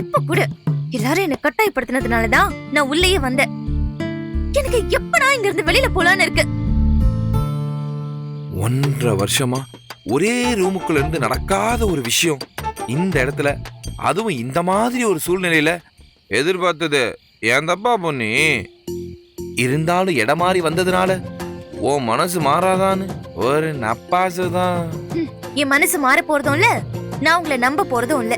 இப்ப கூட எல்லாரும் என்ன கட்டாயப்படுத்தினதுனாலதான் நான் உள்ளேயே வந்தேன். எனக்கு எப்படா இங்க இருந்து வெளியில போலான்னு இருக்கு. 1.5 வருஷமா ஒரே ரூமுக்குள்ள இருந்து நடக்காத ஒரு விஷயம் இந்த இடத்துல, அதுவும் இந்த மாதிரி ஒரு சூழ்நிலையில எதிர்பார்த்தது ஏன் தப்பா பொண்ணி? இருந்தாலும் இடம் மாறி வந்ததுனால உன் மனசு மாறாதான்னு ஒரு நப்பாசுதான். என் மனசு மாற போறதும் இல்ல, நான் உங்களை நம்ப போறதும் இல்ல.